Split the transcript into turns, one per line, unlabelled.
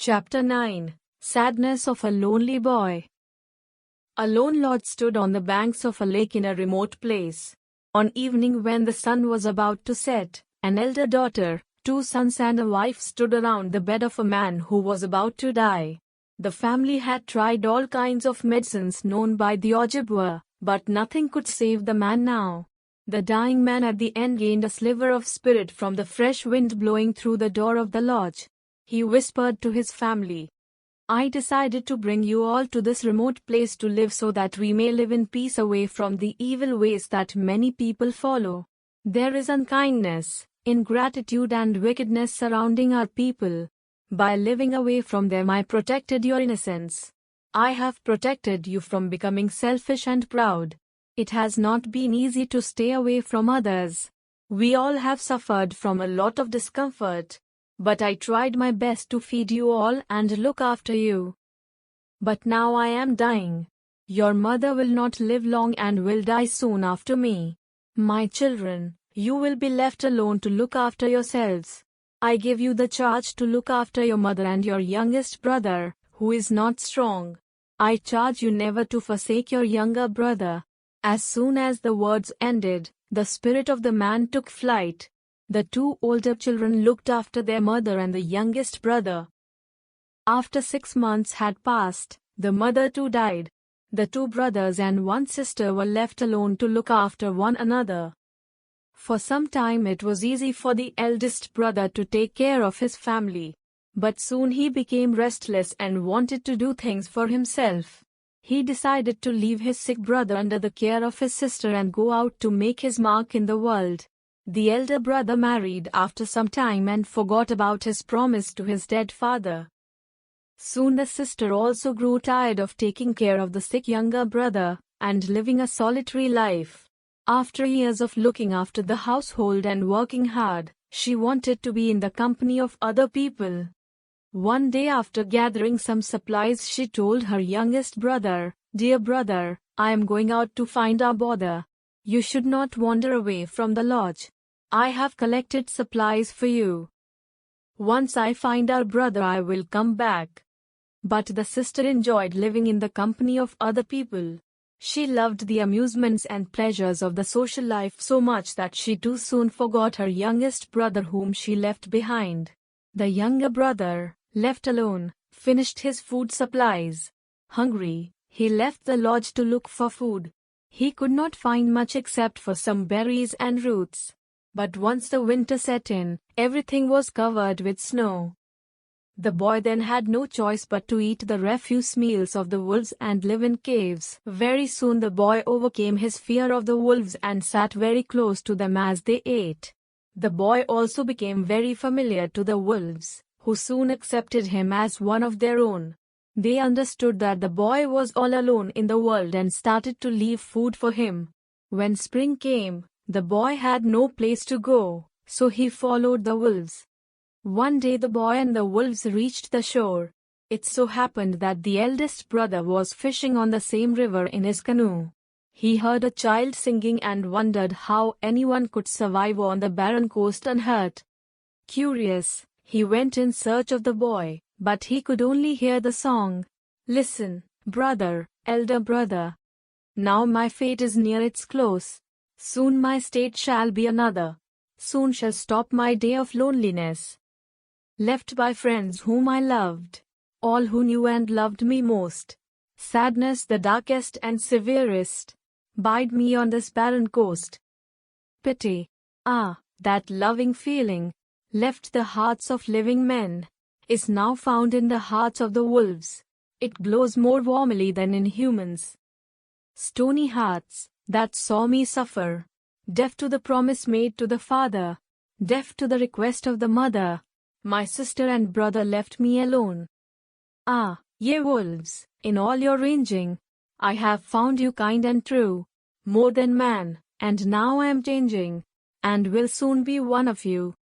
Chapter 9. Sadness of a Lonely Boy. A lone lodge stood on the banks of a lake in a remote place. On evening when the sun was about to set, an elder daughter, 2 sons and a wife stood around the bed of a man who was about to die. The family had tried all kinds of medicines known by the Ojibwa, but nothing could save the man now. The dying man at the end gained a sliver of spirit from the fresh wind blowing through the door of the lodge. He whispered to his family, "I decided to bring you all to this remote place to live so that we may live in peace away from the evil ways that many people follow. There is unkindness, ingratitude and wickedness surrounding our people. By living away from them I protected your innocence. I have protected you from becoming selfish and proud. It has not been easy to stay away from others. We all have suffered from a lot of discomfort. But I tried my best to feed you all and look after you. But now I am dying. Your mother will not live long and will die soon after me. My children, you will be left alone to look after yourselves. I give you the charge to look after your mother and your youngest brother, who is not strong. I charge you never to forsake your younger brother." As soon as the words ended, the spirit of the man took flight. The 2 older children looked after their mother and the youngest brother. After 6 months had passed, the mother too died. The 2 brothers and 1 sister were left alone to look after one another. For some time it was easy for the eldest brother to take care of his family. But soon he became restless and wanted to do things for himself. He decided to leave his sick brother under the care of his sister and go out to make his mark in the world. The elder brother married after some time and forgot about his promise to his dead father. Soon the sister also grew tired of taking care of the sick younger brother and living a solitary life. After years of looking after the household and working hard, she wanted to be in the company of other people. One day after gathering some supplies, she told her youngest brother, "Dear brother, I am going out to find our brother. You should not wander away from the lodge. I have collected supplies for you. Once I find our brother I will come back." But the sister enjoyed living in the company of other people. She loved the amusements and pleasures of the social life so much that she too soon forgot her youngest brother whom she left behind. The younger brother, left alone, finished his food supplies. Hungry, he left the lodge to look for food. He could not find much except for some berries and roots. But once the winter set in, everything was covered with snow. The boy then had no choice but to eat the refuse meals of the wolves and live in caves. Very soon the boy overcame his fear of the wolves and sat very close to them as they ate. The boy also became very familiar to the wolves, who soon accepted him as one of their own. They understood that the boy was all alone in the world and started to leave food for him. When spring came, the boy had no place to go, so he followed the wolves. One day the boy and the wolves reached the shore. It so happened that the eldest brother was fishing on the same river in his canoe. He heard a child singing and wondered how anyone could survive on the barren coast unhurt. Curious, he went in search of the boy, but he could only hear the song. "Listen, brother, elder brother. Now my fate is near its close. Soon my state shall be another. Soon shall stop my day of loneliness. Left by friends whom I loved, all who knew and loved me most. Sadness the darkest and severest, bide me on this barren coast. Pity, that loving feeling, left the hearts of living men, is now found in the hearts of the wolves. It glows more warmly than in humans. Stony hearts, that saw me suffer, deaf to the promise made to the father, deaf to the request of the mother, my sister and brother left me alone. Ye wolves, in all your ranging, I have found you kind and true, more than man, and now I am changing, and will soon be one of you.